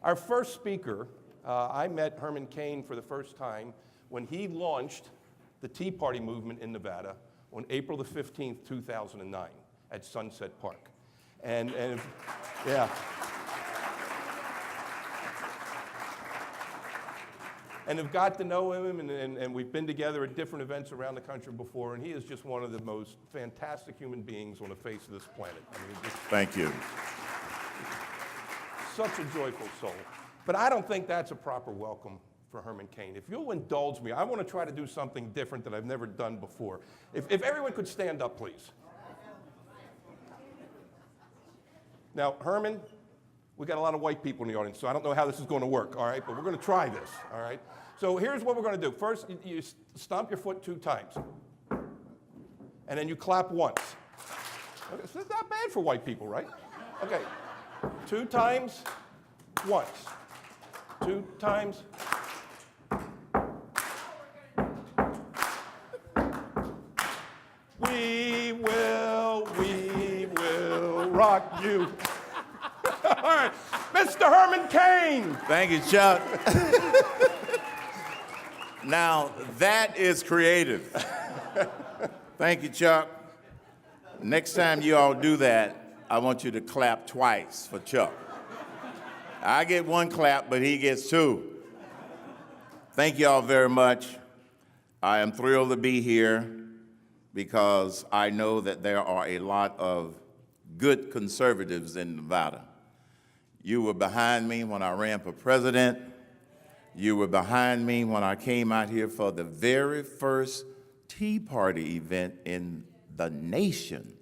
Our first speaker, I met Herman Cain for the first time when he launched the Tea Party movement in Nevada on April the 15th, 2009 at Sunset Park. Yeah. And have got to know him, and we've been together at different events around the country before, and he is just one of the most fantastic human beings on the face of this planet. I mean, Thank you. Such a joyful soul. But I don't think that's a proper welcome for Herman Cain. If you'll indulge me, I want to try to do something different that I've never done before. If everyone could stand up, please. Now, Herman, we got a lot of white people in the audience, so I don't know how this is going to work, all right? But we're going to try this, all right? So here's what we're going to do. First, you stomp your foot 2 times. And then you clap once. Okay, so it's not bad for white people, right? Okay. 2 times, once. 2 times. We will rock you. All right, Mr. Herman Cain. Thank you, Chuck. Now, that is creative. Thank you, Chuck. Next time you all do that, I want you to clap twice for Chuck. I get 1 clap, but he gets 2. Thank you all very much. I am thrilled to be here because I know that there are a lot of good conservatives in Nevada. You were behind me when I ran for president. You were behind me when I came out here for the very first Tea Party event in the nation.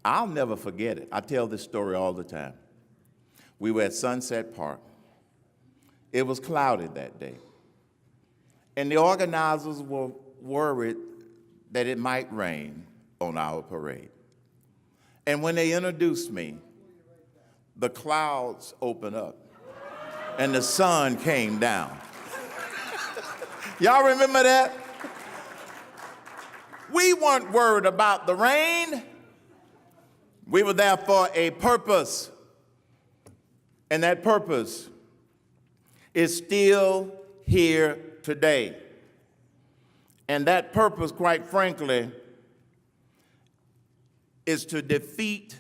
I'll never forget it. I tell this story all the time. We were at Sunset Park. It was clouded that day. And the organizers were worried that it might rain on our parade. And when they introduced me, the clouds opened up and the sun came down. Y'all remember that? We weren't worried about the rain. We were there for a purpose. And that purpose is still here today. And that purpose, quite frankly, is to defeat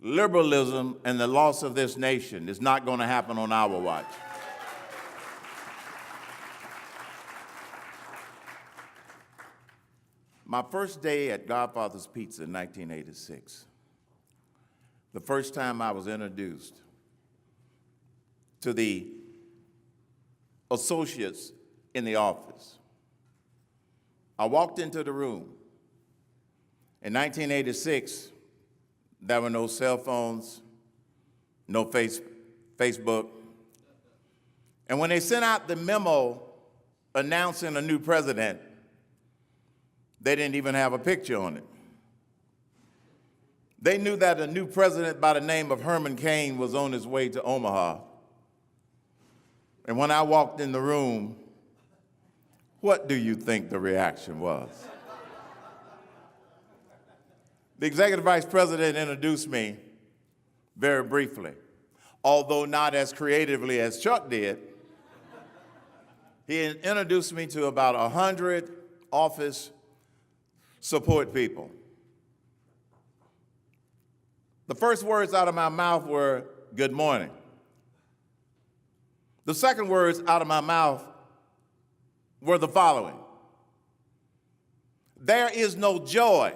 liberalism and the loss of this nation. It's not going to happen on our watch. My first day at Godfather's Pizza in 1986, the first time I was introduced to the associates in the office, I walked into the room. In 1986, there were no cell phones, no Facebook. And when they sent out the memo announcing a new president, they didn't even have a picture on it. They knew that a new president by the name of Herman Cain was on his way to Omaha. And when I walked in the room, what do you think the reaction was? The executive vice president introduced me very briefly, although not as creatively as Chuck did. He introduced me to about 100 office support people. The first words out of my mouth were, "Good morning." The second words out of my mouth were the following: "There is no joy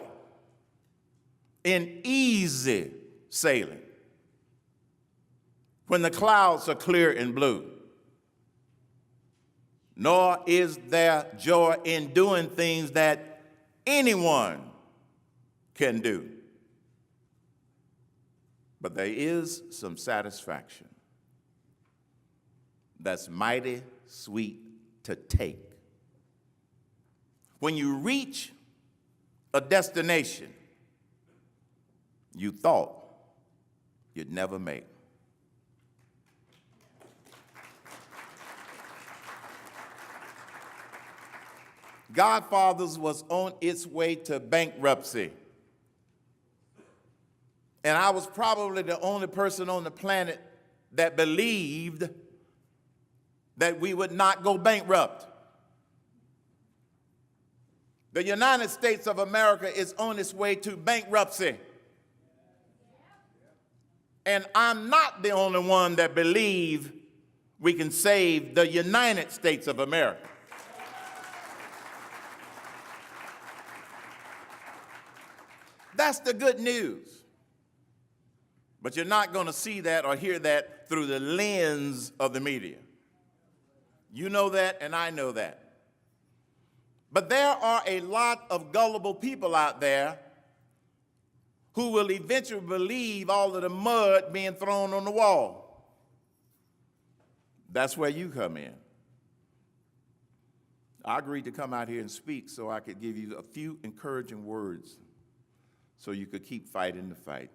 in easy sailing when the clouds are clear and blue, nor is there joy in doing things that anyone can do. But there is some satisfaction that's mighty sweet to take when you reach a destination you thought you'd never make." Godfathers was on its way to bankruptcy. And I was probably the only person on the planet that believed that we would not go bankrupt. The United States of America is on its way to bankruptcy. And I'm not the only one that believes we can save the United States of America. That's the good news. But you're not going to see that or hear that through the lens of the media. You know that, and I know that. But there are a lot of gullible people out there who will eventually believe all of the mud being thrown on the wall. That's where you come in. I agreed to come out here and speak so I could give you a few encouraging words so you could keep fighting the fight.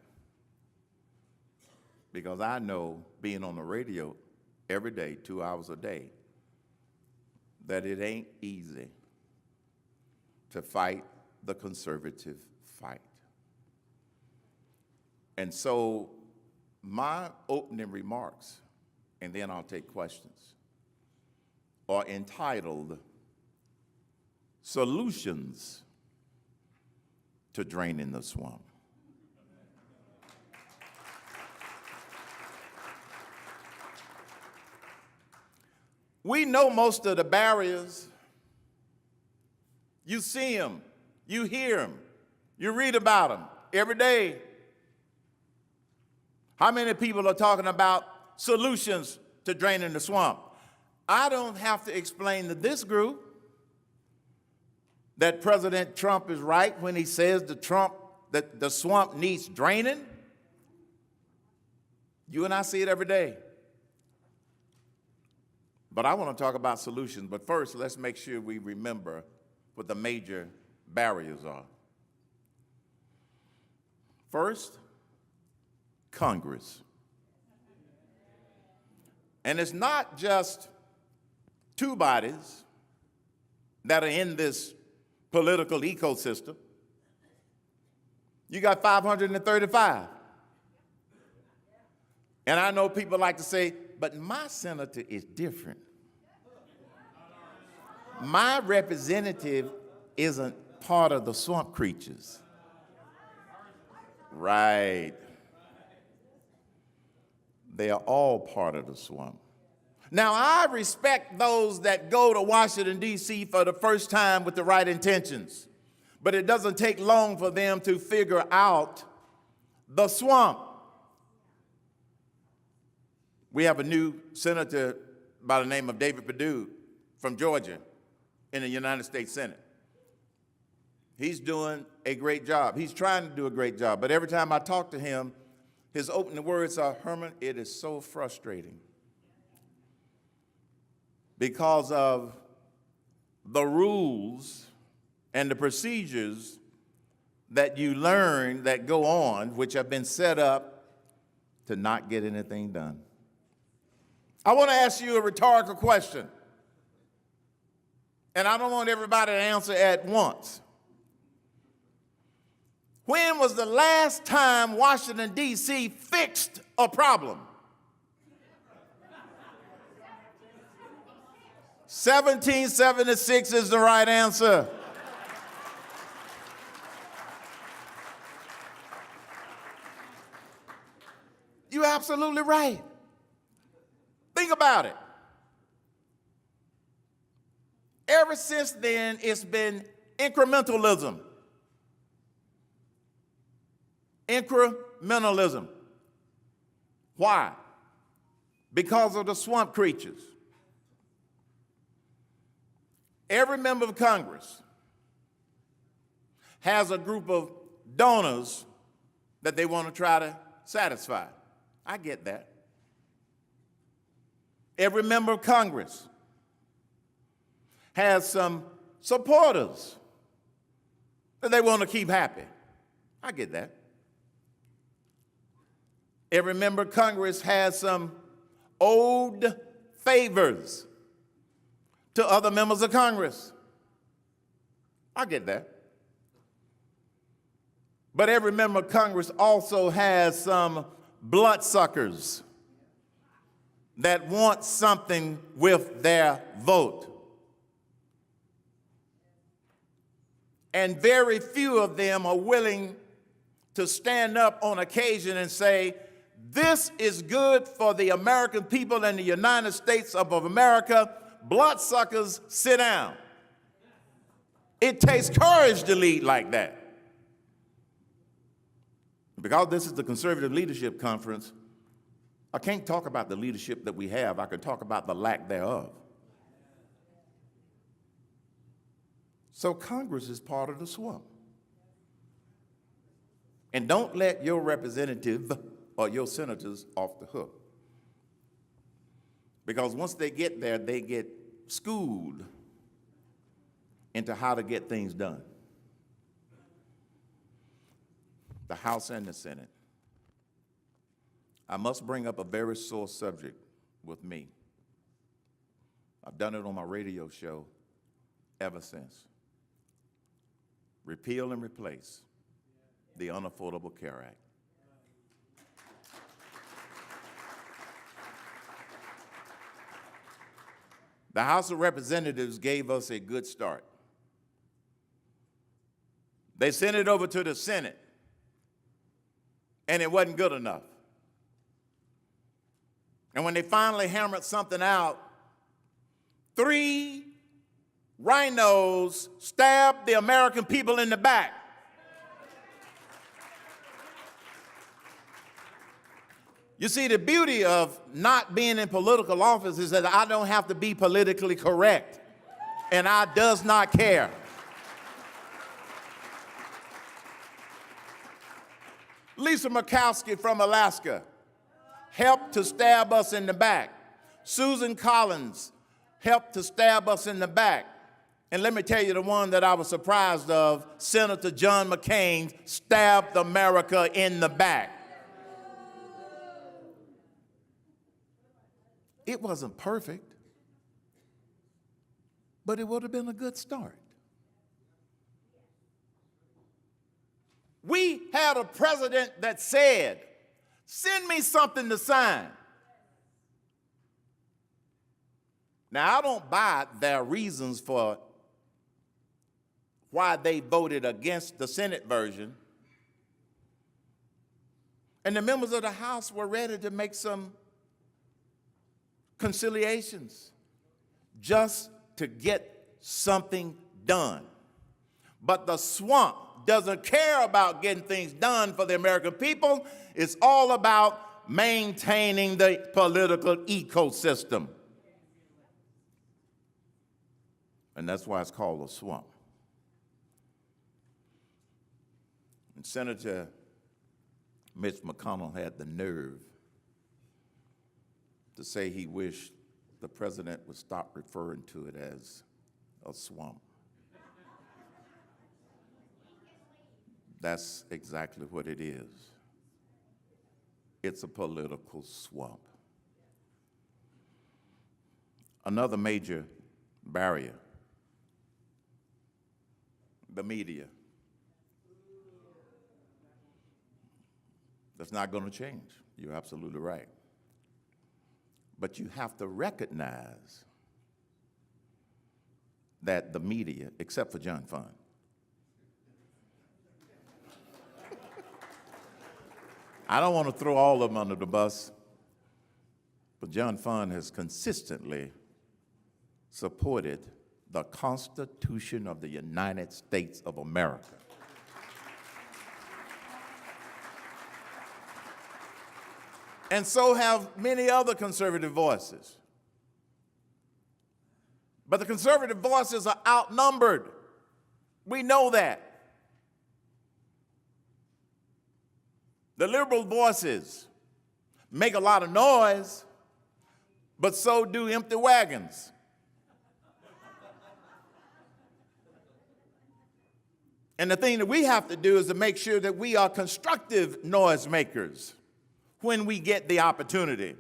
Because I know, being on the radio every day, 2 hours a day, that it ain't easy to fight the conservative fight. And so my opening remarks, and then I'll take questions, are entitled Solutions to Draining the Swamp. We know most of the barriers. You see them, you hear them, you read about them every day. How many people are talking about solutions to draining the swamp? I don't have to explain to this group that President Trump is right when he says that the swamp needs draining. You and I see it every day. But I want to talk about solutions. But first, let's make sure we remember what the major barriers are. First, Congress. And it's not just two bodies that are in this political ecosystem. You got 535. And I know people like to say, but my senator is different. My representative isn't part of the swamp creatures. Right. They are all part of the swamp. Now, I respect those that go to Washington, D.C. for the first time with the right intentions, but it doesn't take long for them to figure out the swamp. We have a new senator by the name of David Perdue from Georgia in the United States Senate. He's doing a great job. He's trying to do a great job, but every time I talk to him, his opening words are, Herman, it is so frustrating because of the rules and the procedures that you learn that go on, which have been set up to not get anything done. I want to ask you a rhetorical question, and I don't want everybody to answer at once. When was the last time Washington, D.C. fixed a problem? 1776 is the right answer. You're absolutely right. Think about it. Ever since then, it's been incrementalism. Incrementalism. Why? Because of the swamp creatures. Every member of Congress has a group of donors that they want to try to satisfy. I get that. Every member of Congress has some supporters that they want to keep happy. I get that. Every member of Congress has some owed favors to other members of Congress. I get that. But every member of Congress also has some bloodsuckers that want something with their vote. And very few of them are willing to stand up on occasion and say, this is good for the American people and the United States of America. Bloodsuckers, sit down. It takes courage to lead like that. Because this is the Conservative Leadership Conference, I can't talk about the leadership that we have. I can talk about the lack thereof. So Congress is part of the swamp. And don't let your representative or your senators off the hook. Because once they get there, they get schooled into how to get things done. The House and the Senate. I must bring up a very sore subject with me. I've done it on my radio show ever since. Repeal and replace the Unaffordable Care Act. The House of Representatives gave us a good start. They sent it over to the Senate, and it wasn't good enough. And when they finally hammered something out, 3 rhinos stabbed the American people in the back. You see, the beauty of not being in political office is that I don't have to be politically correct, and I does not care. Lisa Murkowski from Alaska helped to stab us in the back. Susan Collins helped to stab us in the back. And let me tell you the one that I was surprised of, Senator John McCain stabbed America in the back. It wasn't perfect, but it would have been a good start. We had a president that said, send me something to sign. Now, I don't buy their reasons for why they voted against the Senate version. And the members of the House were ready to make some conciliations just to get something done. But the swamp doesn't care about getting things done for the American people. It's all about maintaining the political ecosystem. And that's why it's called a swamp. And Senator Mitch McConnell had the nerve to say he wished the president would stop referring to it as a swamp. That's exactly what it is. It's a political swamp. Another major barrier, the media. That's not going to change. You're absolutely right. But you have to recognize that the media, except for John Fund, I don't want to throw all of them under the bus, but John Fund has consistently supported the Constitution of the United States of America. And so have many other conservative voices. But the conservative voices are outnumbered. We know that. The liberal voices make a lot of noise, but so do empty wagons. And the thing that we have to do is to make sure that we are constructive noisemakers when we get the opportunity.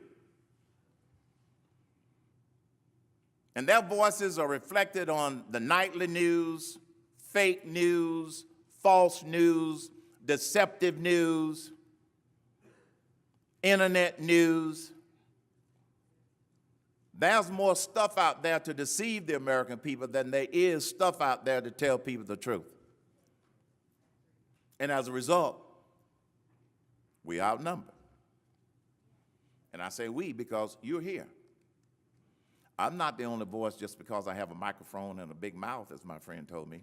And their voices are reflected on the nightly news, fake news, false news, deceptive news, internet news. There's more stuff out there to deceive the American people than there is stuff out there to tell people the truth. And as a result, we outnumber. And I say we because you're here. I'm not the only voice just because I have a microphone and a big mouth, as my friend told me.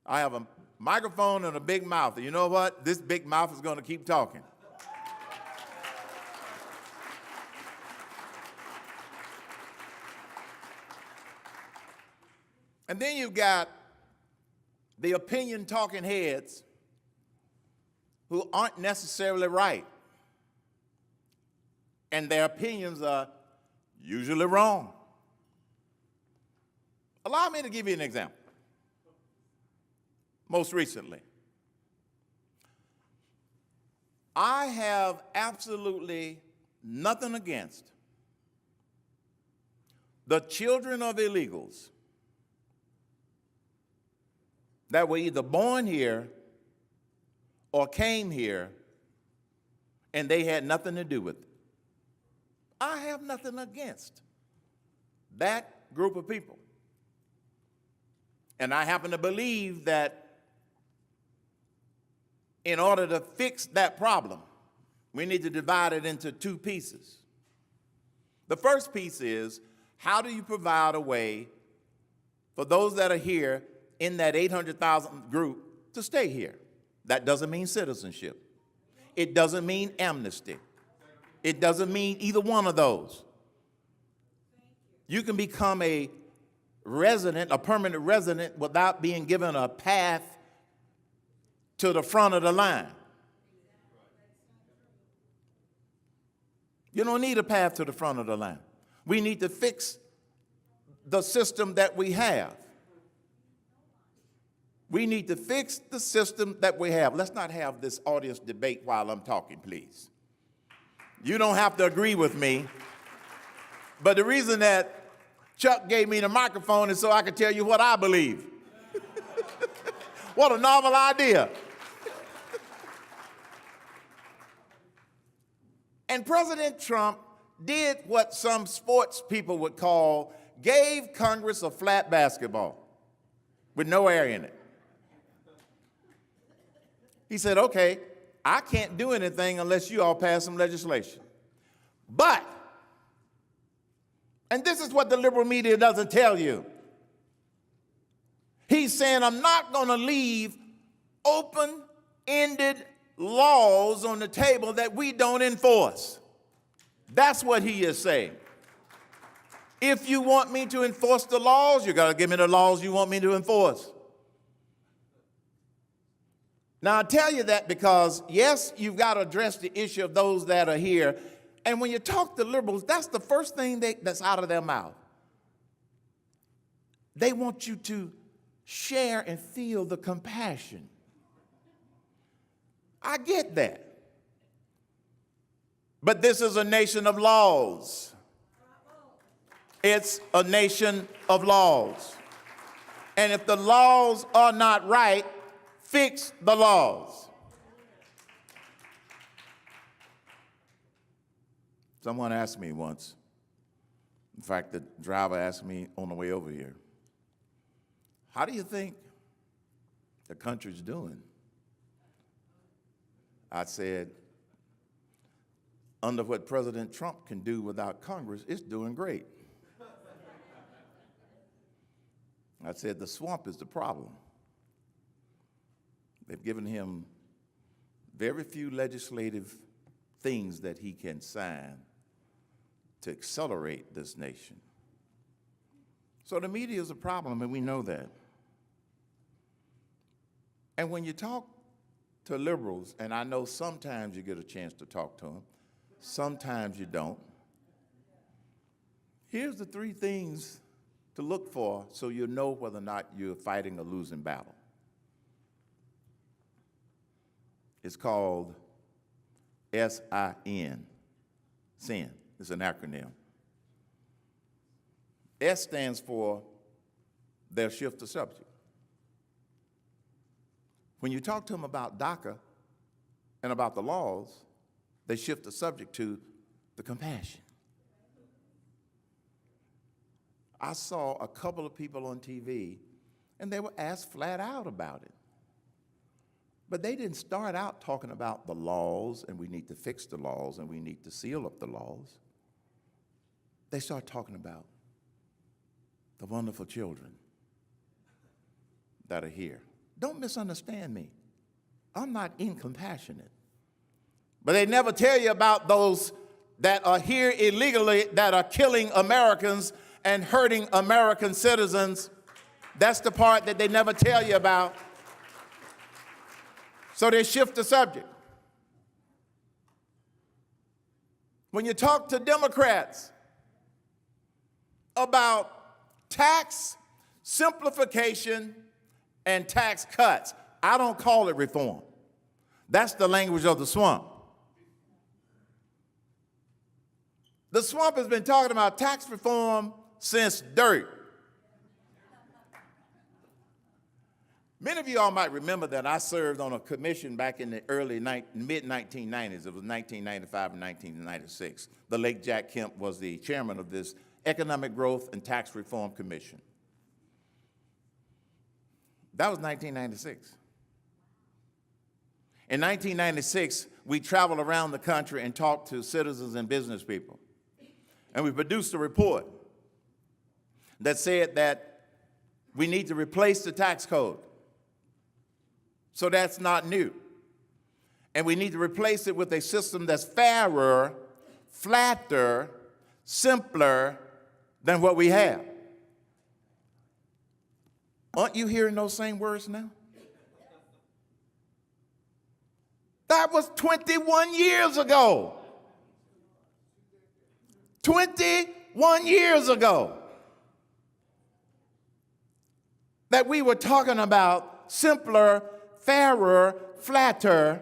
I have a microphone and a big mouth. And you know what? This big mouth is going to keep talking. And then you've got the opinion talking heads who aren't necessarily right. And their opinions are usually wrong. Allow me to give you an example. Most recently, I have absolutely nothing against the children of illegals that were either born here or came here and they had nothing to do with it. I have nothing against that group of people. And I happen to believe that in order to fix that problem, we need to divide it into two pieces. The first piece is, how do you provide a way for those that are here in that 800,000 group to stay here? That doesn't mean citizenship. It doesn't mean amnesty. It doesn't mean either one of those. You can become a resident, a permanent resident, without being given a path to the front of the line. You don't need a path to the front of the line. We need to fix the system that we have. We need to fix the system that we have. Let's not have this audience debate while I'm talking, please. You don't have to agree with me. But the reason that Chuck gave me the microphone is so I can tell you what I believe. What a novel idea. And President Trump did what some sports people would call, gave Congress a flat basketball with no air in it. He said, okay, I can't do anything unless you all pass some legislation. But, and this is what the liberal media doesn't tell you, he's saying, I'm not going to leave open-ended laws on the table that we don't enforce. That's what he is saying. If you want me to enforce the laws, you got to give me the laws you want me to enforce. Now, I tell you that because, yes, you've got to address the issue of those that are here. And when you talk to liberals, that's the first thing that's out of their mouth. They want you to share and feel the compassion. I get that. But this is a nation of laws. It's a nation of laws. And if the laws are not right, fix the laws. Someone asked me once, in fact, the driver asked me on the way over here, how do you think the country's doing? I said, under what President Trump can do without Congress, it's doing great. I said, the swamp is the problem. They've given him very few legislative things that he can sign to accelerate this nation. So the media is a problem, and we know that. And when you talk to liberals, and I know sometimes you get a chance to talk to them, sometimes you don't, here's the three things to look for so you'll know whether or not you're fighting a losing battle. It's called SIN, SIN. It's an acronym. S stands for they'll shift the subject. When you talk to them about DACA and about the laws, they shift the subject to the compassion. I saw a couple of people on TV, and they were asked flat out about it. But they didn't start out talking about the laws, and we need to fix the laws, and we need to seal up the laws. They started talking about the wonderful children that are here. Don't misunderstand me. I'm not incompassionate. But they never tell you about those that are here illegally, that are killing Americans and hurting American citizens. That's the part that they never tell you about. So they shift the subject. When you talk to Democrats about tax simplification and tax cuts, I don't call it reform. That's the language of the swamp. The swamp has been talking about tax reform since dirt. Many of you all might remember that I served on a commission back in the mid-1990s. It was 1995 and 1996. The late Jack Kemp was the chairman of this Economic Growth and Tax Reform Commission. That was 1996. In 1996, we traveled around the country and talked to citizens and business people. And we produced a report that said that we need to replace the tax code. So that's not new. And we need to replace it with a system that's fairer, flatter, simpler than what we have. Aren't you hearing those same words now? That was 21 years ago. 21 years ago that we were talking about simpler, fairer, flatter.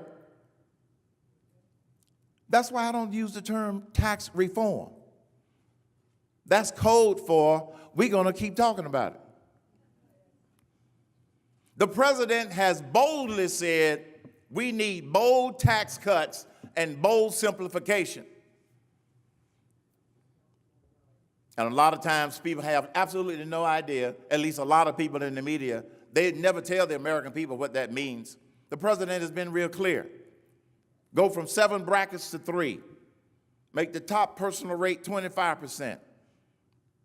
That's why I don't use the term tax reform. That's code for we're going to keep talking about it. The president has boldly said we need bold tax cuts and bold simplification. And a lot of times people have absolutely no idea, at least a lot of people in the media, they never tell the American people what that means. The president has been real clear. Go from 7 brackets to 3. Make the top personal rate 25%.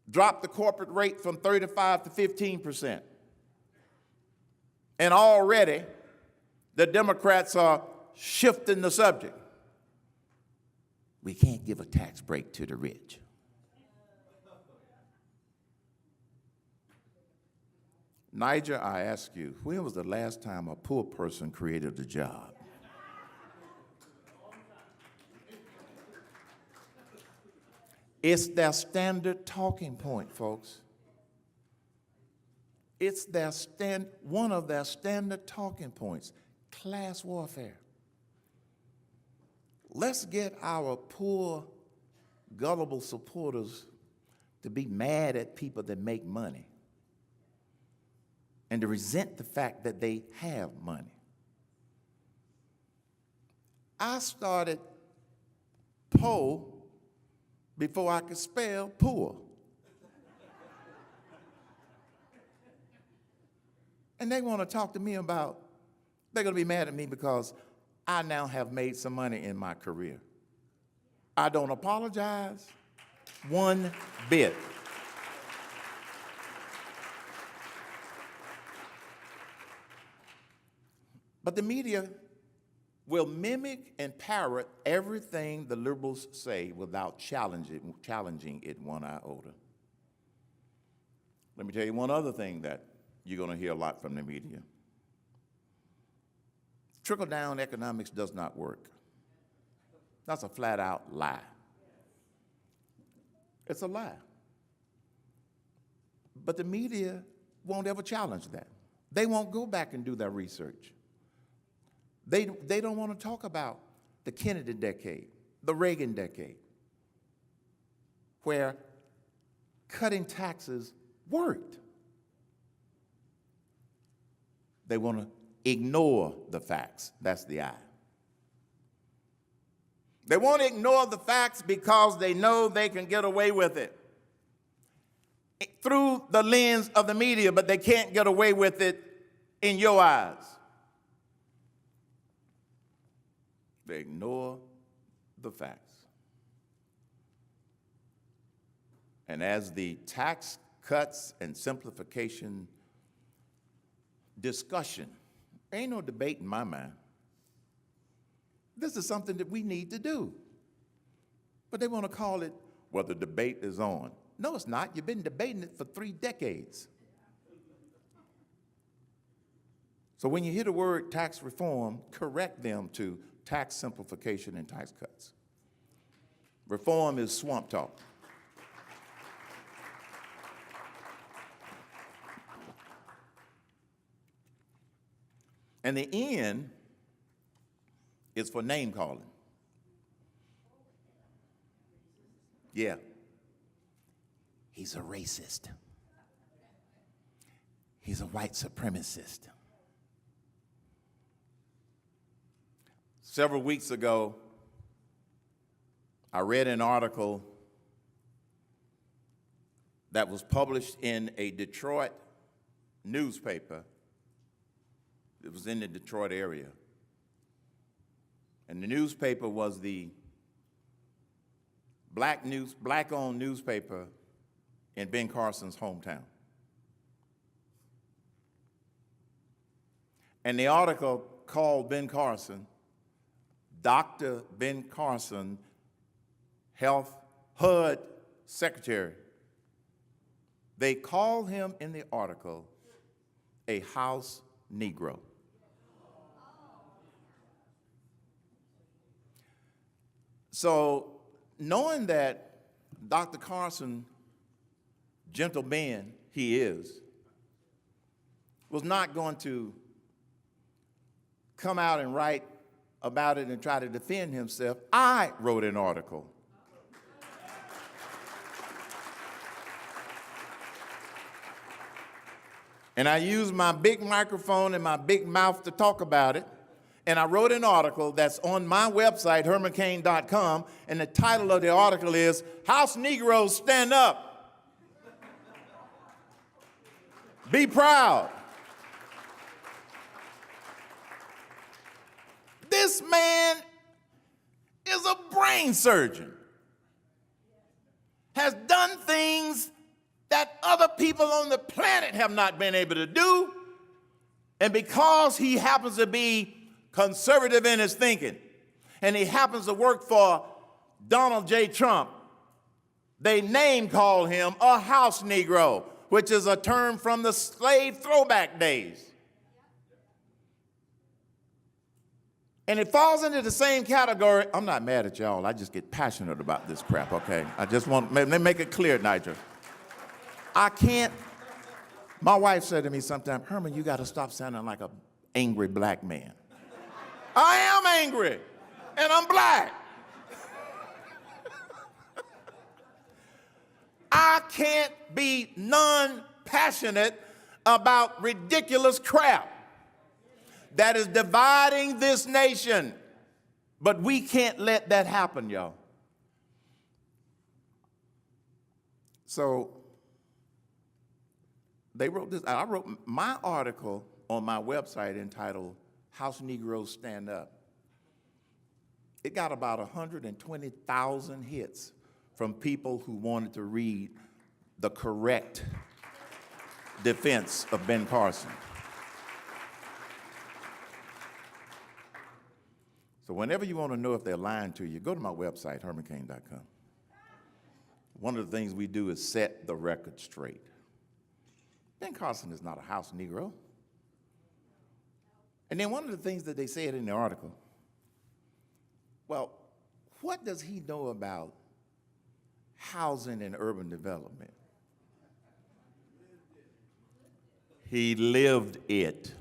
Drop the corporate rate from 35 to 15%. And already, the Democrats are shifting the subject. We can't give a tax break to the rich. Niger, I ask you, when was the last time a poor person created a job? It's their standard talking point, folks. It's one of their standard talking points, class warfare. Let's get our poor, gullible supporters to be mad at people that make money and to resent the fact that they have money. I started po before I could spell poor. And they want to talk to me about, they're going to be mad at me because I now have made some money in my career. I don't apologize one bit. But the media will mimic and parrot everything the liberals say without challenging it one iota. Let me tell you one other thing that you're going to hear a lot from the media. Trickle-down economics does not work. That's a flat-out lie. It's a lie. But the media won't ever challenge that. They won't go back and do their research. They don't want to talk about the Kennedy decade, the Reagan decade, where cutting taxes worked. They want to ignore the facts. That's the I. They won't ignore the facts because they know they can get away with it through the lens of the media, but they can't get away with it in your eyes. They ignore the facts. And as the tax cuts and simplification discussion, there ain't no debate in my mind. This is something that we need to do. But they want to call it, well, the debate is on. No, it's not. You've been debating it for 3 decades. So when you hear the word tax reform, correct them to tax simplification and tax cuts. Reform is swamp talk. And the N is for name calling. Yeah. He's a racist. He's a white supremacist. Several weeks ago, I read an article that was published in a Detroit newspaper. It was in the Detroit area. And the newspaper was the black-owned newspaper in Ben Carson's hometown. And the article called Ben Carson, Dr. Ben Carson, HUD Secretary. They call him in the article a house Negro. So knowing that Dr. Carson, gentle man he is, was not going to come out and write about it and try to defend himself, I wrote an article. And I used my big microphone and my big mouth to talk about it. And I wrote an article that's on my website, hermancain.com, and the title of the article is, House Negroes Stand Up. Be proud. This man is a brain surgeon, has done things that other people on the planet have not been able to do, and because he happens to be conservative in his thinking, and he happens to work for Donald J. Trump, they name call him a house Negro, which is a term from the slave throwback days. And it falls into the same category. I'm not mad at y'all. I just get passionate about this crap, okay? I just want to make it clear, Nigel. I can't. My wife said to me sometime, Herman, you got to stop sounding like an angry black man. I am angry, and I'm black. I can't be non-passionate about ridiculous crap that is dividing this nation. But we can't let that happen, y'all. So they wrote this. I wrote my article on my website entitled House Negroes Stand Up. It got about 120,000 hits from people who wanted to read the correct defense of Ben Carson. So whenever you want to know if they're lying to you, go to my website, hermancain.com. One of the things we do is set the record straight. Ben Carson is not a house Negro. And then one of the things that they said in the article, well, what does he know about housing and urban development? He lived it.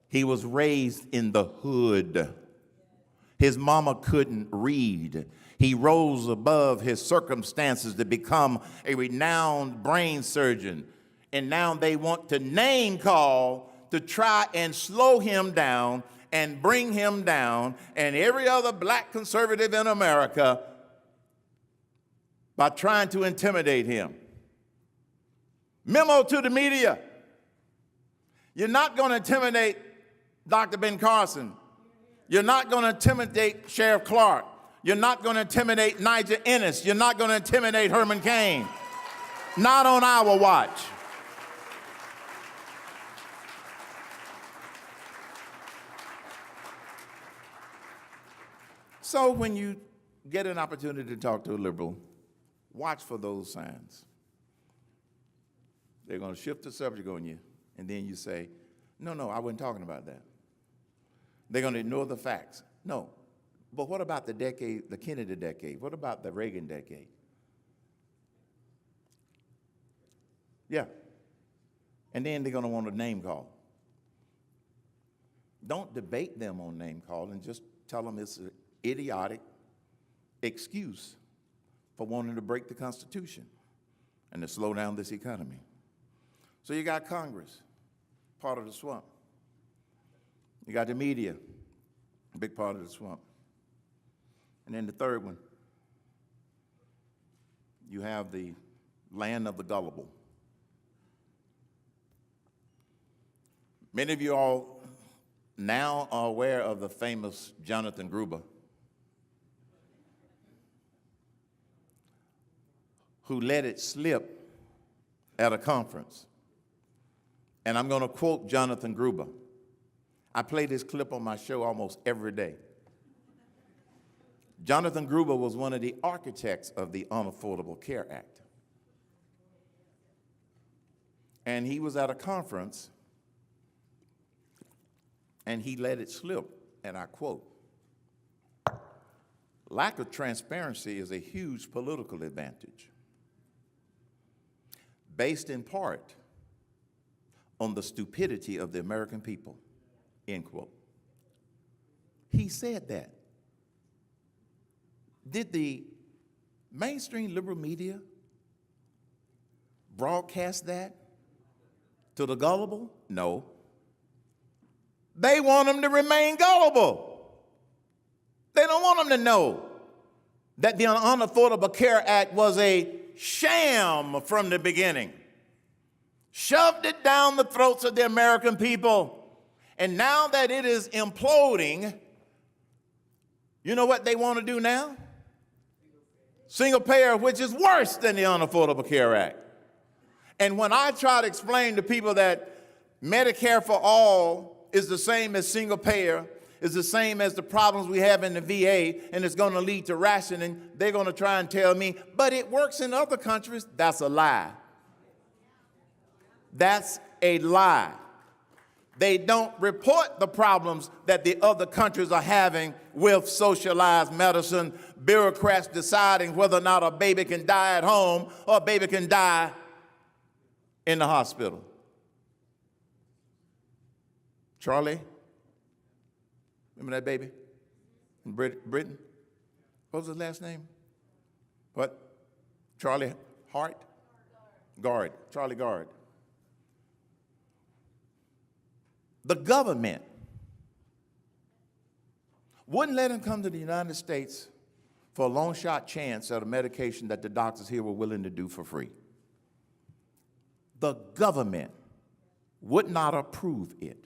He was raised in the hood. His mama couldn't read. He rose above his circumstances to become a renowned brain surgeon. And now they want to name call to try and slow him down and bring him down, and every other black conservative in America, by trying to intimidate him. Memo to the media. You're not going to intimidate Dr. Ben Carson. You're not going to intimidate Sheriff Clark. You're not going to intimidate Nigel Ennis. You're not going to intimidate Herman Cain. Not on our watch. So when you get an opportunity to talk to a liberal, watch for those signs. They're going to shift the subject on you, and then you say, no, I wasn't talking about that. They're going to ignore the facts. No, but what about the decade, the Kennedy decade? What about the Reagan decade? Yeah. And then they're going to want a name call. Don't debate them on name call and just tell them it's an idiotic excuse for wanting to break the Constitution and to slow down this economy. So you got Congress, part of the swamp. You got the media, a big part of the swamp. And then the third one, you have the land of the gullible. Many of you all now are aware of the famous Jonathan Gruber, who let it slip at a conference. And I'm going to quote Jonathan Gruber. I play this clip on my show almost every day. Jonathan Gruber was one of the architects of the Unaffordable Care Act. And he was at a conference, and he let it slip, and I quote, "Lack of transparency is a huge political advantage, based in part on the stupidity of the American people," end quote. He said that. Did the mainstream liberal media broadcast that to the gullible? No. They want them to remain gullible. They don't want them to know that the Unaffordable Care Act was a sham from the beginning. Shoved it down the throats of the American people. And now that it is imploding, you know what they want to do now? Single payer, which is worse than the Unaffordable Care Act. And when I try to explain to people that Medicare for all is the same as single payer, is the same as the problems we have in the VA, and it's going to lead to rationing, they're going to try and tell me, but it works in other countries. That's a lie. That's a lie. They don't report the problems that the other countries are having with socialized medicine, bureaucrats deciding whether or not a baby can die at home or a baby can die in the hospital. Charlie, remember that baby in Britain? What was his last name? What? Charlie Hart? Guard. Charlie Guard. The government wouldn't let him come to the United States for a long shot chance at a medication that the doctors here were willing to do for free. The government would not approve it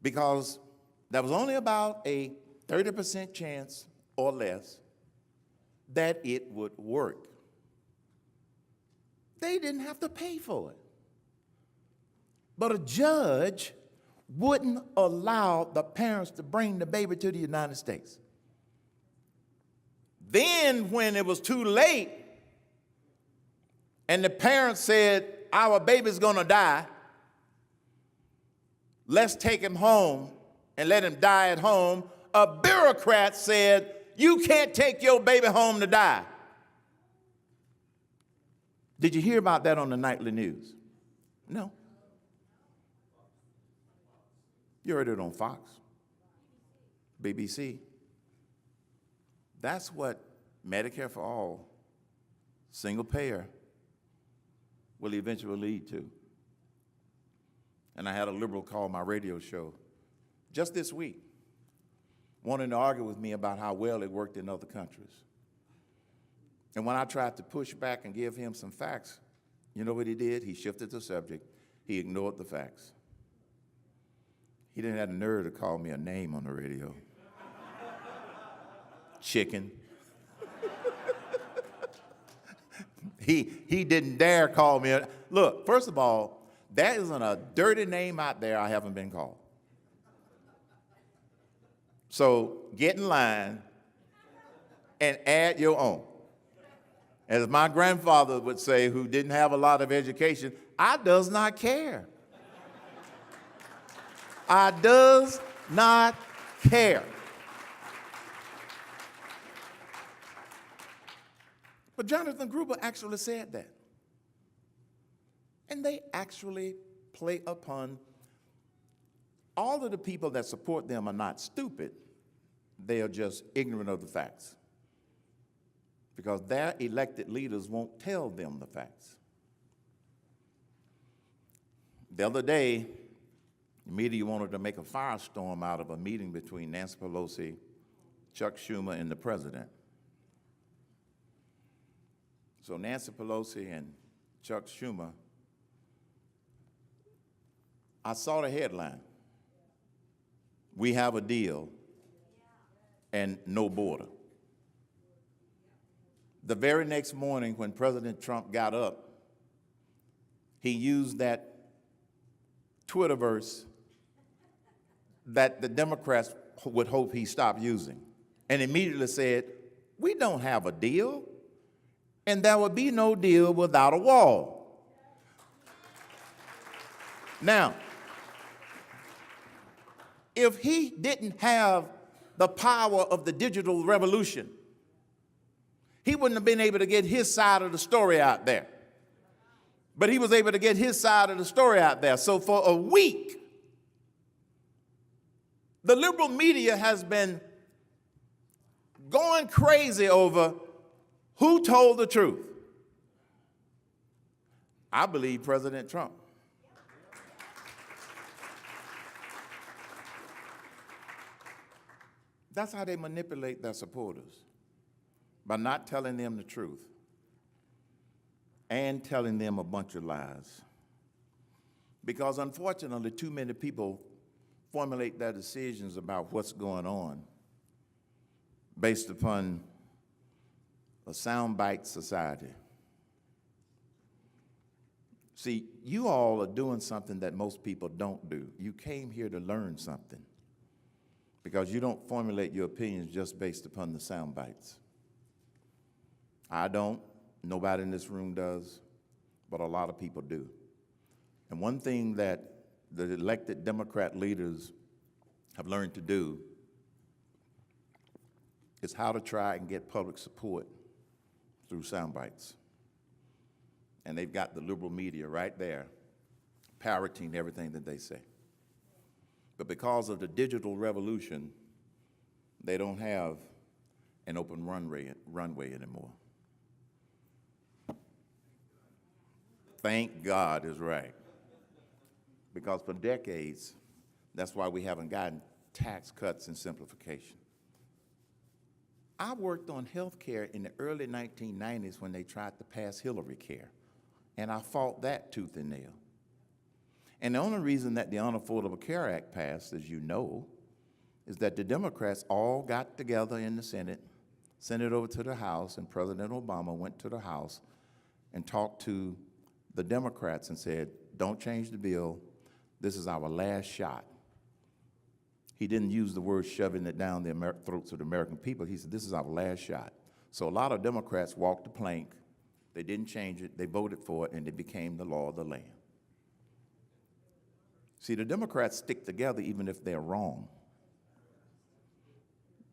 because there was only about a 30% chance or less that it would work. They didn't have to pay for it. But a judge wouldn't allow the parents to bring the baby to the United States. Then when it was too late and the parents said, our baby's gonna die, let's take him home and let him die at home, a bureaucrat said, you can't take your baby home to die. Did you hear about that on the nightly news? No. You heard it on Fox, BBC. That's what Medicare for all, single payer, will eventually lead to. And I had a liberal call my radio show just this week, wanting to argue with me about how well it worked in other countries. And when I tried to push back and give him some facts, you know what he did? He shifted the subject. He ignored the facts. He didn't have the nerve to call me a name on the radio. Chicken. He didn't dare call me. Look, first of all, there isn't a dirty name out there I haven't been called. So get in line and add your own. As my grandfather would say, who didn't have a lot of education, I does not care. I does not care. But Jonathan Gruber actually said that. And they actually play upon all of the people that support them are not stupid. They are just ignorant of the facts. Because their elected leaders won't tell them the facts. The other day, the media wanted to make a firestorm out of a meeting between Nancy Pelosi, Chuck Schumer, and the president. So Nancy Pelosi and Chuck Schumer, I saw the headline, "We have a deal and no border." The very next morning when President Trump got up, he used that Twitterverse that the Democrats would hope he stopped using, and immediately said, "We don't have a deal, and there would be no deal without a wall." Now, if he didn't have the power of the digital revolution, he wouldn't have been able to get his side of the story out there. But he was able to get his side of the story out there. So for a week, the liberal media has been going crazy over who told the truth. I believe President Trump. That's how they manipulate their supporters, by not telling them the truth and telling them a bunch of lies. Because unfortunately, too many people formulate their decisions about what's going on based upon a soundbite society. See, you all are doing something that most people don't do. You came here to learn something, because you don't formulate your opinions just based upon the sound bites. I don't, nobody in this room does, but a lot of people do. And one thing that the elected Democrat leaders have learned to do is how to try and get public support through sound bites. And they've got the liberal media right there parroting everything that they say. But because of the digital revolution, they don't have an open runway anymore. Thank God is right. Because for decades, that's why we haven't gotten tax cuts and simplification. I worked on health care in the early 1990s when they tried to pass Hillary Care, and I fought that tooth and nail. And the only reason that the Unaffordable Care Act passed, as you know, is that the Democrats all got together in the Senate, sent it over to the House, and President Obama went to the House and talked to the Democrats and said, "Don't change the bill. This is our last shot." He didn't use the word shoving it down the throats of the American people. He said, "This is our last shot." So a lot of Democrats walked the plank. They didn't change it. They voted for it, and it became the law of the land. See, the Democrats stick together even if they're wrong.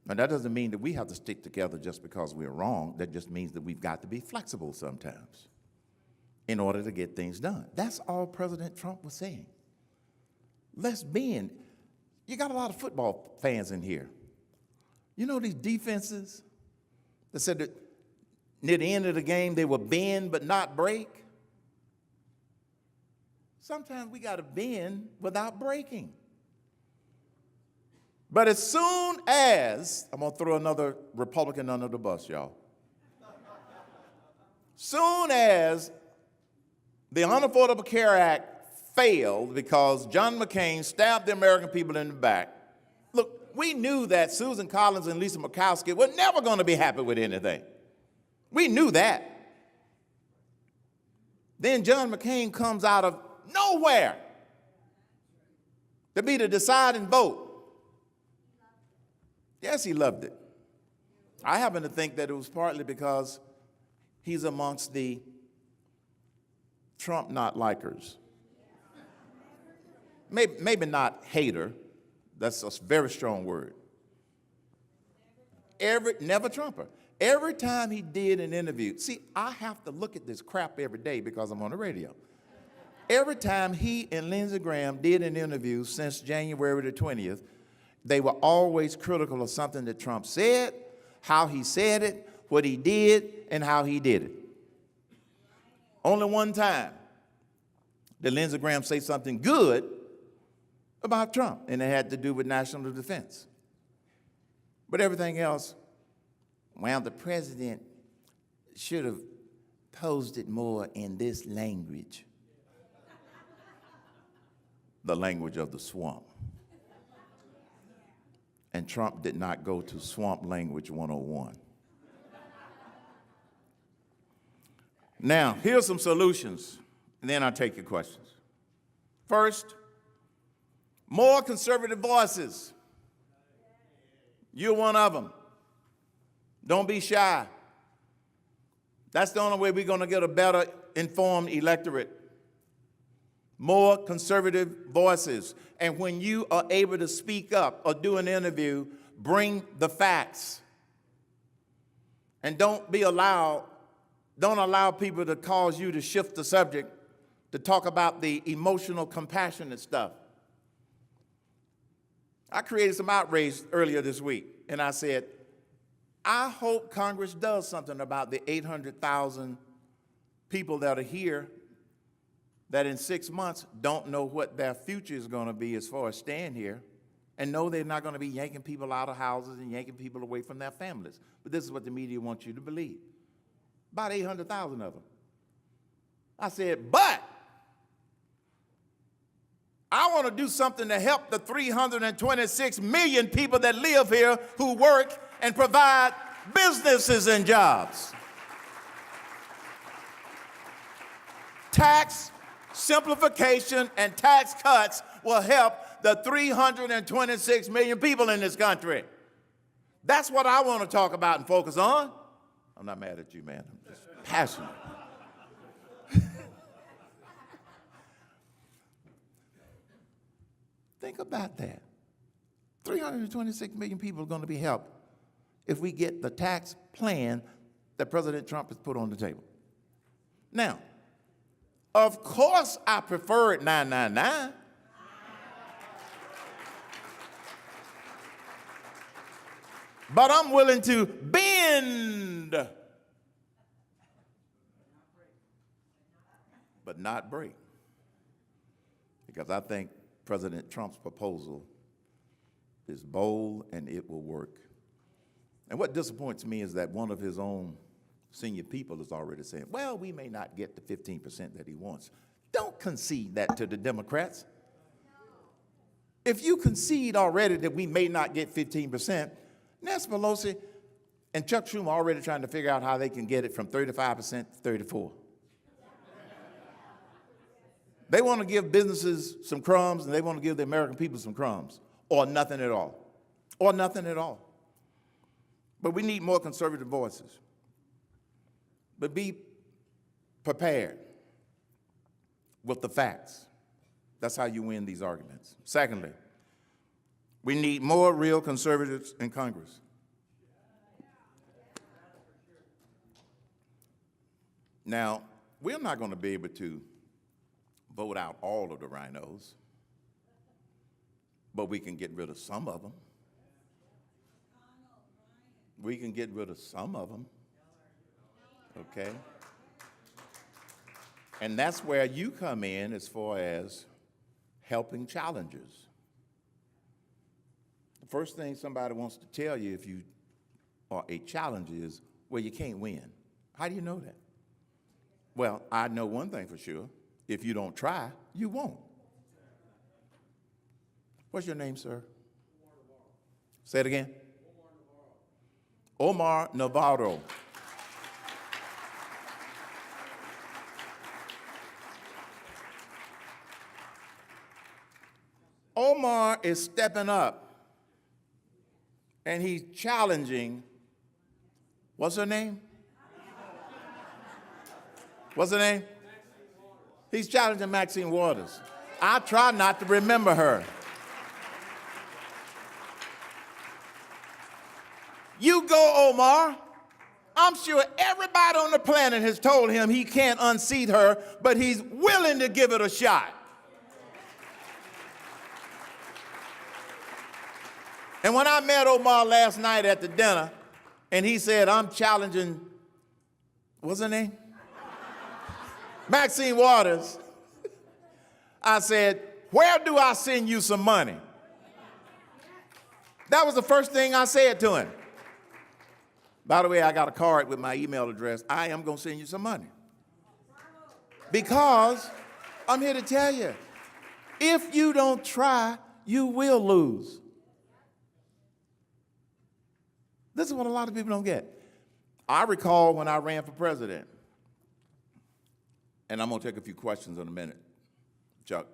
Now, that doesn't mean that we have to stick together just because we're wrong. That just means that we've got to be flexible sometimes in order to get things done. That's all President Trump was saying. Let's bend. You got a lot of football fans in here. You know these defenses that said that near the end of the game they will bend but not break? Sometimes we got to bend without breaking. But as soon as, I'm going to throw another Republican under the bus, y'all. Soon as the Unaffordable Care Act failed because John McCain stabbed the American people in the back, look, we knew that Susan Collins and Lisa Murkowski were never going to be happy with anything. We knew that. Then John McCain comes out of nowhere to be the deciding vote. Yes, he loved it. I happen to think that it was partly because he's amongst the Trump not likers. Maybe not hater. That's a very strong word. Never Trumper. Every time he did an interview, see, I have to look at this crap every day because I'm on the radio. Every time he and Lindsey Graham did an interview since January the 20th, they were always critical of something that Trump said, how he said it, what he did, and how he did it. Only one time did Lindsey Graham say something good about Trump, and it had to do with national defense. But everything else, well, the president should have posed it more in this language. The language of the swamp. And Trump did not go to Swamp Language 101. Now, here's some solutions, and then I'll take your questions. First, more conservative voices. You're one of them. Don't be shy. That's the only way we're going to get a better informed electorate. More conservative voices. And when you are able to speak up or do an interview, bring the facts. And don't allow people to cause you to shift the subject to talk about the emotional, compassionate stuff. I created some outrage earlier this week, and I said, I hope Congress does something about the 800,000 people that are here that in 6 months don't know what their future is going to be as far as staying here, and know they're not going to be yanking people out of houses and yanking people away from their families. But this is what the media wants you to believe. About 800,000 of them. I said, but I want to do something to help the 326 million people that live here who work and provide businesses and jobs. Tax simplification and tax cuts will help the 326 million people in this country. That's what I want to talk about and focus on. I'm not mad at you, man. I'm just passionate. Think about that. 326 million people are going to be helped if we get the tax plan that President Trump has put on the table. Now, of course I prefer it 999. But I'm willing to bend, but not break. Because I think President Trump's proposal is bold and it will work. And what disappoints me is that one of his own senior people is already saying, well, we may not get the 15% that he wants. Don't concede that to the Democrats. If you concede already that we may not get 15%, Nancy Pelosi and Chuck Schumer are already trying to figure out how they can get it from 35% to 34%. They want to give businesses some crumbs, and they want to give the American people some crumbs, or nothing at all, or nothing at all. But we need more conservative voices. But be prepared with the facts. That's how you win these arguments. Secondly, we need more real conservatives in Congress. Now, we're not going to be able to vote out all of the rhinos, but we can get rid of some of them. We can get rid of some of them, okay? And that's where you come in as far as helping challengers. first thing somebody wants to tell you if you are a challenger is, well, you can't win. How do you know that? Well, I know one thing for sure. If you don't try, you won't. What's your name, sir? Say it again. Omar Navarro. Omar is stepping up, and he's challenging, what's her name? What's her name? He's challenging Maxine Waters. I try not to remember her. You go, Omar. I'm sure everybody on the planet has told him he can't unseat her, but he's willing to give it a shot. And when I met Omar last night at the dinner, and he said, I'm challenging, what's her name? Maxine Waters. I said, where do I send you some money? That was the first thing I said to him. By the way, I got a card with my email address. I am going to send you some money. Because I'm here to tell you, if you don't try, you will lose. This is what a lot of people don't get. I recall when I ran for president, and I'm going to take a few questions in a minute, Chuck.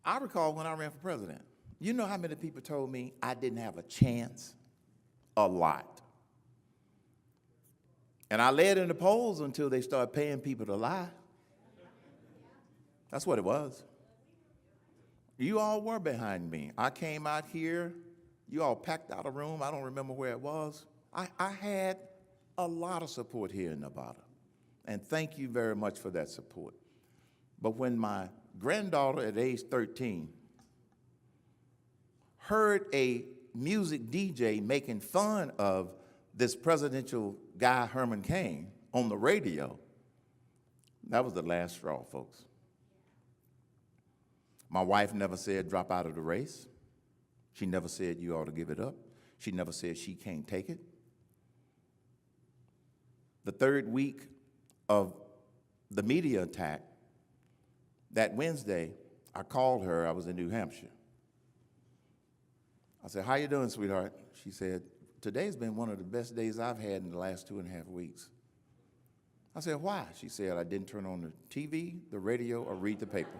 I recall when I ran for president. You know how many people told me I didn't have a chance? A lot. And I led in the polls until they started paying people to lie. That's what it was. You all were behind me. I came out here. You all packed out a room. I don't remember where it was. I had a lot of support here in Nevada. And thank you very much for that support. But when my granddaughter at age 13 heard a music DJ making fun of this presidential guy, Herman Cain, on the radio, that was the last straw, folks. My wife never said drop out of the race. She never said you ought to give it up. She never said she can't take it. The third week of the media attack, that Wednesday, I called her. I was in New Hampshire. I said, how you doing, sweetheart? She said, today's been one of the best days I've had in the last 2.5 weeks. I said, why? She said, I didn't turn on the TV, the radio, or read the paper.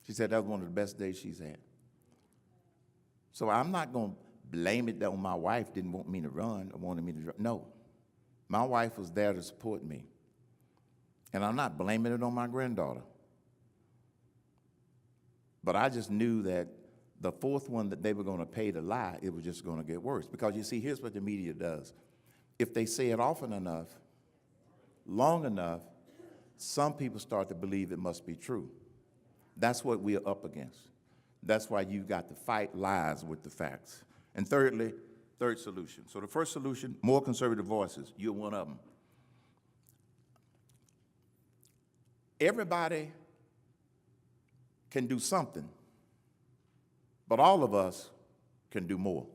She said that was one of the best days she's had. So I'm not going to blame it on my wife didn't want me to run or wanted me to run. No. My wife was there to support me. And I'm not blaming it on my granddaughter. But I just knew that the fourth one that they were going to pay to lie, it was just going to get worse. Because you see, here's what the media does. If they say it often enough, long enough, some people start to believe it must be true. That's what we're up against. That's why you've got to fight lies with the facts. And thirdly, third solution. So the first solution, more conservative voices. You're one of them. Everybody can do something, but all of us can do more.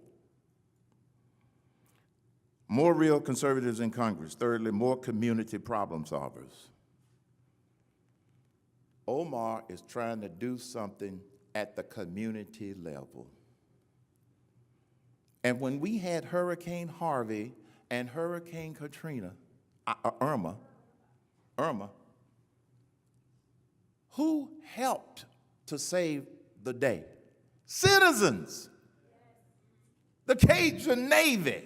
More real conservatives in Congress. Thirdly, more community problem solvers. Omar is trying to do something at the community level. And when we had Hurricane Harvey and Hurricane Katrina, Irma, who helped to save the day? Citizens. The Cajun Navy.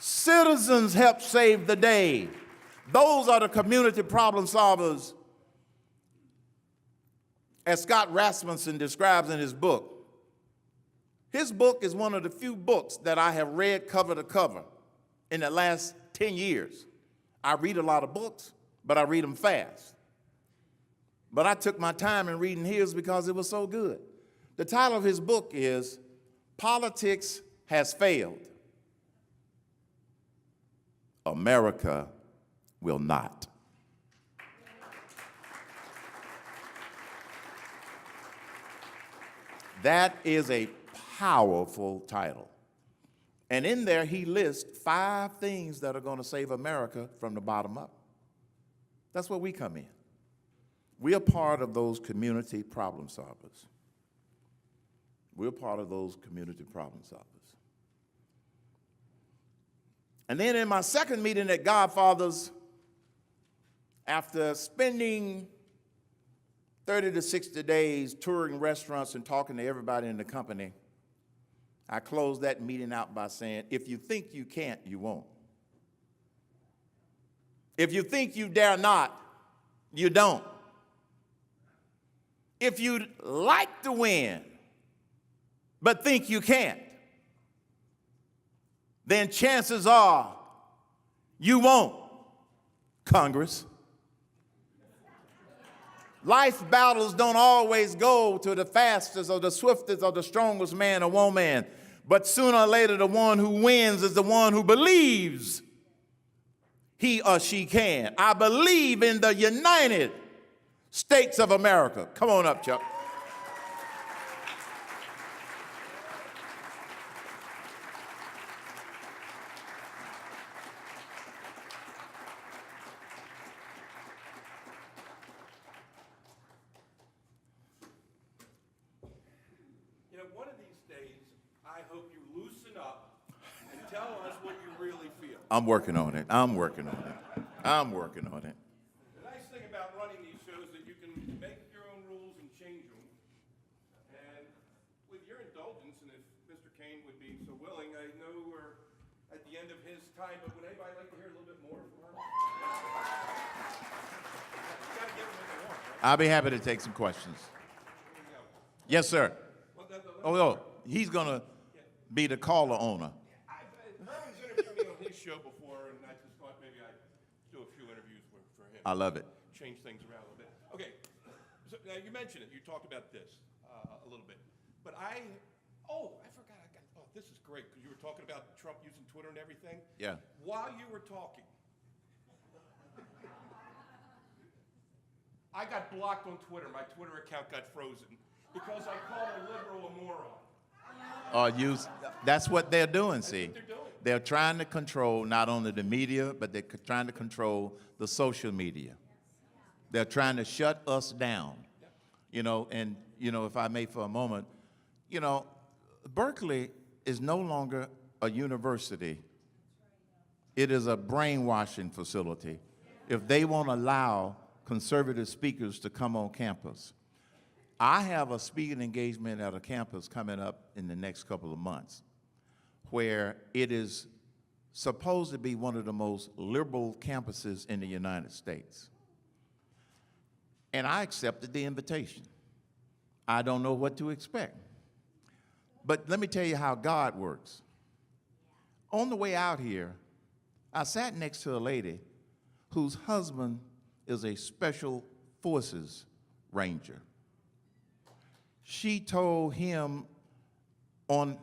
Citizens helped save the day. Those are the community problem solvers, as Scott Rasmussen describes in his book. His book is one of the few books that I have read cover to cover in the last 10 years. I read a lot of books, but I read them fast. But I took my time in reading his because it was so good. The title of his book is Politics Has Failed. America will not. That is a powerful title. And in there, he lists 5 things that are going to save America from the bottom up. That's where we come in. We are part of those community problem solvers. We're part of those community problem solvers. And then in my second meeting at Godfathers, after spending 30 to 60 days touring restaurants and talking to everybody in the company, I closed that meeting out by saying, if you think you can't, you won't. If you think you dare not, you don't. If you'd like to win, but think you can't, then chances are you won't, Congress. Life battles don't always go to the fastest or the swiftest or the strongest man or woman, but sooner or later the one who wins is the one who believes he or she can. I believe in the United States of America. Come on up, Chuck. You know, one of these days, I hope you loosen up and tell us what you really feel. I'm working on it. I'm working on it. I'm working on it. The nice thing about running these shows is that you can make your own rules and change them. And with your indulgence, and if Mr. Cain would be so willing, I know we're at the end of his time, but would anybody like to hear a little bit more from Herman? You gotta give him what they want, right? I'll be happy to take some questions. Here we go. Yes, sir. Well, Oh, he's going to be the caller owner. Herman's interviewed me on his show before, and I just thought maybe I'd do a few interviews for him. I love it. Change things around a little bit. Okay, so now you mentioned it. You talked about this a little bit. But I forgot. This is great, because you were talking about Trump using Twitter and everything. Yeah. While you were talking, I got blocked on Twitter. My Twitter account got frozen because I called a liberal a moron. That's what they're doing, see. That's what they're doing. They're trying to control not only the media, but they're trying to control the social media. They're trying to shut us down. You know, and, you know, if I may for a moment, you know, Berkeley is no longer a university. It is a brainwashing facility if they won't allow conservative speakers to come on campus. I have a speaking engagement at a campus coming up in the next couple of months where it is supposed to be one of the most liberal campuses in the United States. And I accepted the invitation. I don't know what to expect. But let me tell you how God works. On the way out here, I sat next to a lady whose husband is a special forces ranger. She told him on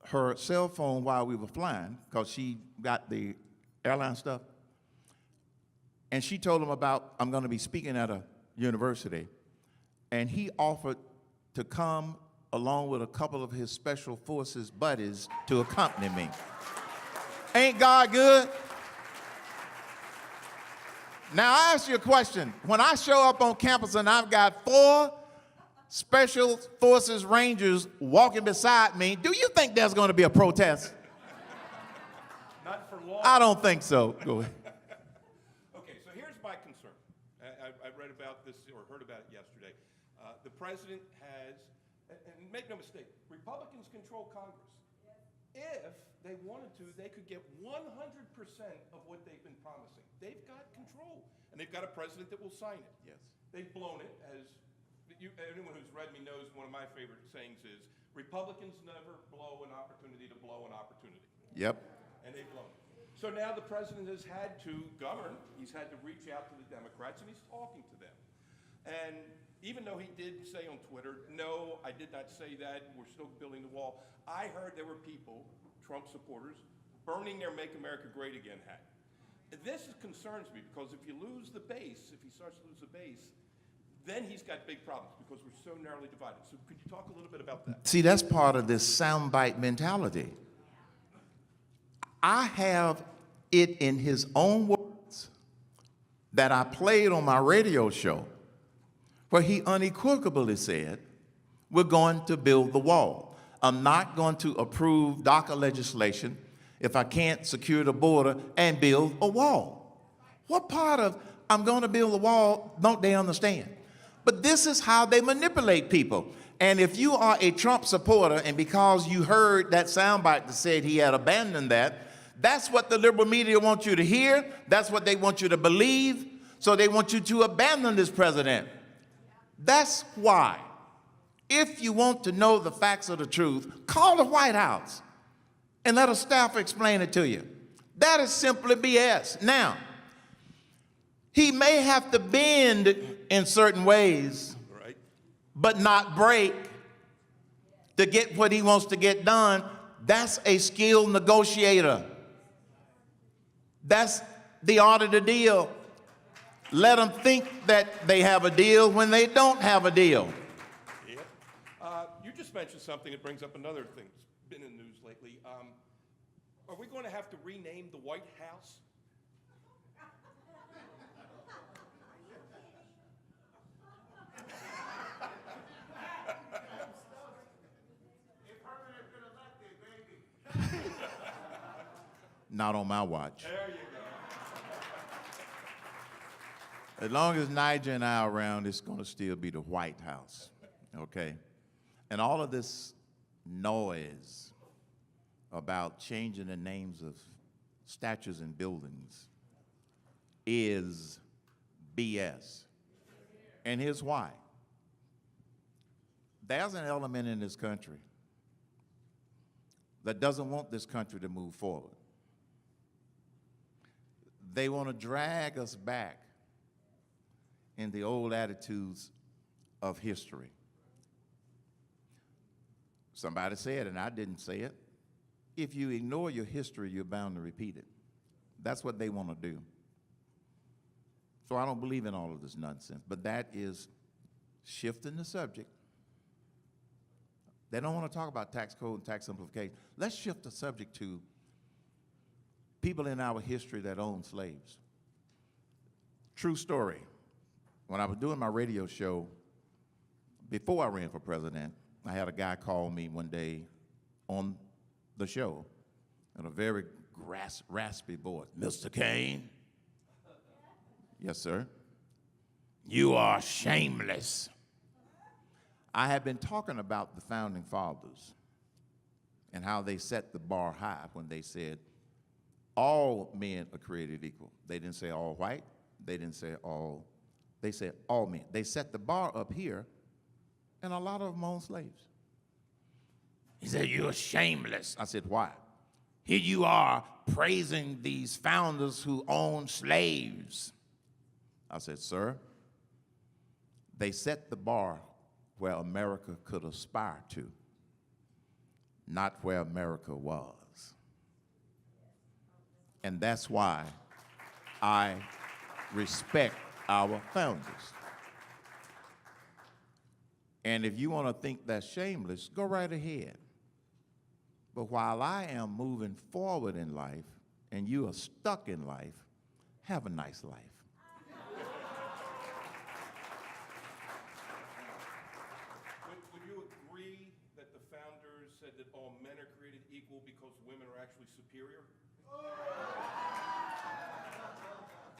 her cell phone while we were flying, because she got the airline stuff, and she told him about, I'm going to be speaking at a university, and he offered to come along with a couple of his special forces buddies to accompany me. Ain't God good? Now, I ask you a question. When I show up on campus and I've got 4 Special Forces Rangers walking beside me, do you think there's going to be a protest? Not for long. I don't think so. Go ahead. Okay, so here's my concern. I read about this or heard about it yesterday. The president has, and make no mistake, Republicans control Congress. If they wanted to, they could get 100% of what they've been promising. They've got control, and they've got a president that will sign it. Yes. They've blown it, as anyone who's read me knows one of my favorite sayings is, Republicans never blow an opportunity to blow an opportunity. Yep. And they've blown it. So now the president has had to govern. He's had to reach out to the Democrats, and he's talking to them. And even though he did say on Twitter, no, I did not say that, we're still building the wall, I heard there were people, Trump supporters, burning their Make America Great Again hat. This concerns me, because if you lose the base, if he starts to lose the base, then he's got big problems because we're so narrowly divided. So could you talk a little bit about that? See, that's part of this soundbite mentality. I have it in his own words that I played on my radio show where he unequivocally said, we're going to build the wall. I'm not going to approve DACA legislation if I can't secure the border and build a wall. What part of I'm going to build a wall don't they understand? But this is how they manipulate people. And if you are a Trump supporter, and because you heard that soundbite that said he had abandoned that, that's what the liberal media want you to hear. That's what they want you to believe. So they want you to abandon this president. That's why, if you want to know the facts of the truth, call the White House and let a staffer explain it to you. That is simply BS. Now, he may have to bend in certain ways, Right. but not break to get what he wants to get done. That's a skilled negotiator. That's the art of the deal. Let them think that they have a deal when they don't have a deal. Yeah. You just mentioned something that brings up another thing that's been in the news lately. Are we going to have to rename the White House? Not on my watch. There you go. As long as Nigel and I are around, it's going to still be the White House, okay? And all of this noise about changing the names of statues and buildings is BS. And here's why. There's an element in this country that doesn't want this country to move forward. They want to drag us back in the old attitudes of history. Somebody said, and I didn't say it, if you ignore your history, you're bound to repeat it. That's what they want to do. So I don't believe in all of this nonsense, but that is shifting the subject. They don't want to talk about tax code and tax simplification. Let's shift the subject to people in our history that owned slaves. True story. When I was doing my radio show, before I ran for president, I had a guy call me one day on the show in a very raspy voice. Mr. Cain? Yes, sir. You are shameless. I had been talking about the founding fathers and how they set the bar high when they said all men are created equal. They didn't say all white. They didn't say all. They said all men. They set the bar up here, and a lot of them owned slaves. He said, you're shameless. I said, why? Here you are praising these founders who owned slaves. I said, sir, they set the bar where America could aspire to, not where America was. And that's why I respect our founders. And if you want to think that's shameless, go right ahead. But while I am moving forward in life and you are stuck in life, have a nice life. Would you agree that the founders said that all men are created equal because women are actually superior?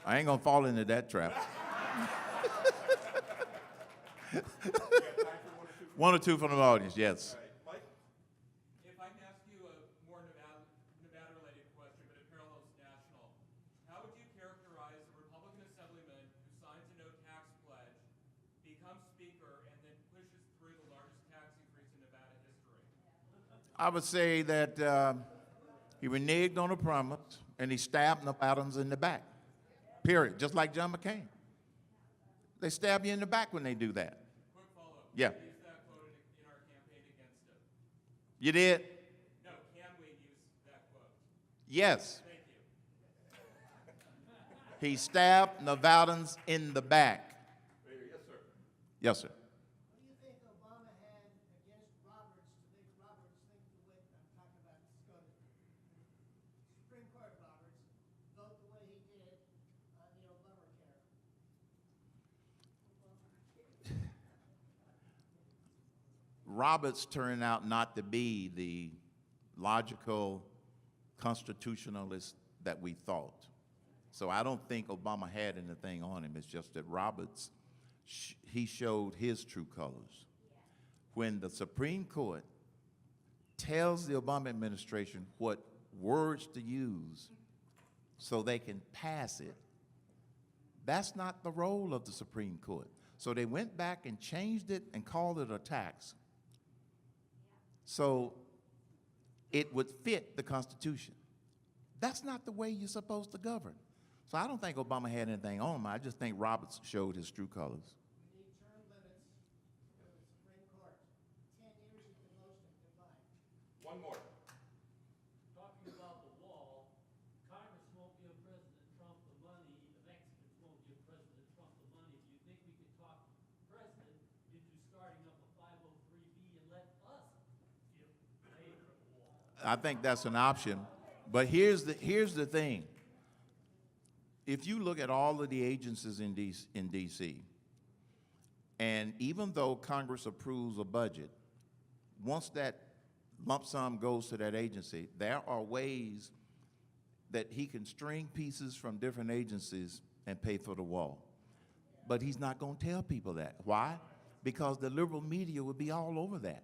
I ain't gonna fall into that trap. One or two from the audience, yes. Mike? If I can ask you a more Nevada-related question, but it parallels national, how would you characterize a Republican assemblyman who signs a no-tax pledge, becomes speaker, and then pushes through the largest tax increase in Nevada history? I would say that he reneged on a promise and he stabbed Nevadans in the back. Period. Just like John McCain. They stab you in the back when they do that. Quick follow-up. Yeah. Can we use that quote in our campaign against him? You did? No, can we use that quote? Yes. Thank you. He stabbed Nevadans in the back. Yes, sir. Yes, sir. What do you think Obama had against Roberts to make Roberts think the way I'm talking about Supreme Court Roberts vote the way he did on the Obamacare? Roberts turned out not to be the logical constitutionalist that we thought. So I don't think Obama had anything on him. It's just that Roberts, he showed his true colors. When the Supreme Court tells the Obama administration what words to use so they can pass it, that's not the role of the Supreme Court. So they went back and changed it and called it a tax, so it would fit the Constitution. That's not the way you're supposed to govern. So I don't think Obama had anything on him. I just think Roberts showed his true colors. We need term limits for the Supreme Court. 10 years is the most of combined. One more. Talking about the wall, Congress won't give President Trump the money, the Mexicans won't give President Trump the money. Do you think we could talk the president into starting up a 503B and let us pay for the wall? I think that's an option. But here's the thing. If you look at all of the agencies in D.C., and even though Congress approves a budget, once that lump sum goes to that agency, there are ways that he can string pieces from different agencies and pay for the wall. But he's not going to tell people that. Why? Because the liberal media would be all over that.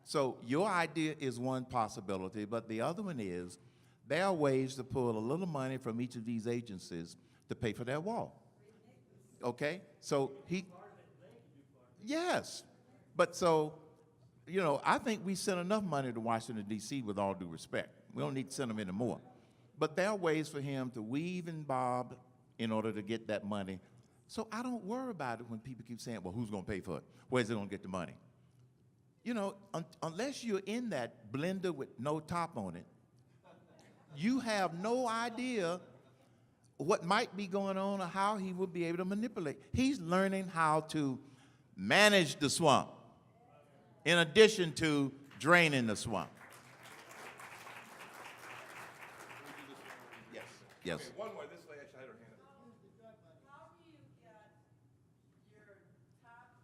So your idea is one possibility, but the other one is there are ways to pull a little money from each of these agencies to pay for their wall. Okay? So yes. But so, you know, I think we send enough money to Washington, D.C. with all due respect. We don't need to send them any more. But there are ways for him to weave and bob in order to get that money. So I don't worry about it when people keep saying, well, who's going to pay for it? Where's it going to get the money? You know, unless you're in that blender with no top on it, you have no idea what might be going on or how he will be able to manipulate. He's learning how to manage the swamp in addition to draining the swamp. Yes. Yes. Okay, one more. This lady actually had her hand up. How do you get your top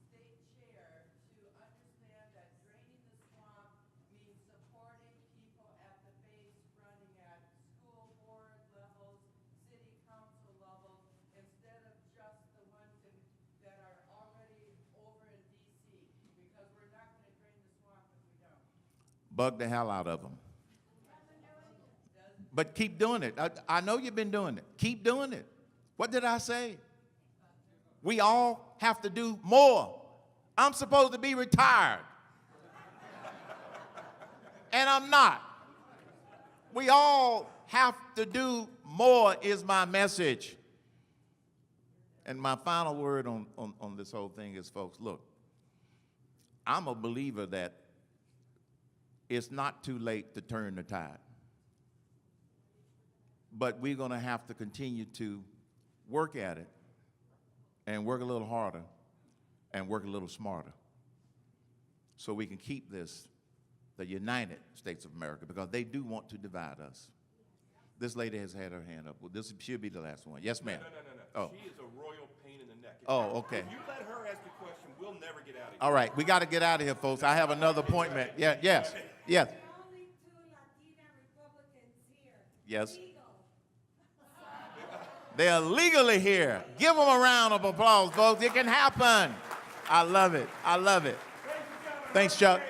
state chair to understand that draining the swamp means supporting people at the base, running at school board levels, city council levels, instead of just the ones that are already over in D.C.? Because we're not going to drain the swamp if we don't. Bug the hell out of them. But keep doing it. I know you've been doing it. Keep doing it. What did I say? We all have to do more. I'm supposed to be retired. And I'm not. We all have to do more is my message. And my final word on this whole thing is, folks, look, I'm a believer that it's not too late to turn the tide. But we're going to have to continue to work at it and work a little harder and work a little smarter so we can keep this the United States of America, because they do want to divide us. This lady has had her hand up. Well, this should be the last one. Yes, ma'am. No. Oh. She is a royal pain in the neck. Oh, okay. If you let her ask a question, we'll never get out of here. All right, we got to get out of here, folks. I have another appointment. Yeah, yes, yes, The only two Latina Republicans here. yes. Legal. They're legally here. Give them a round of applause, folks. It can happen. I love it. I love it. Thanks, Chuck.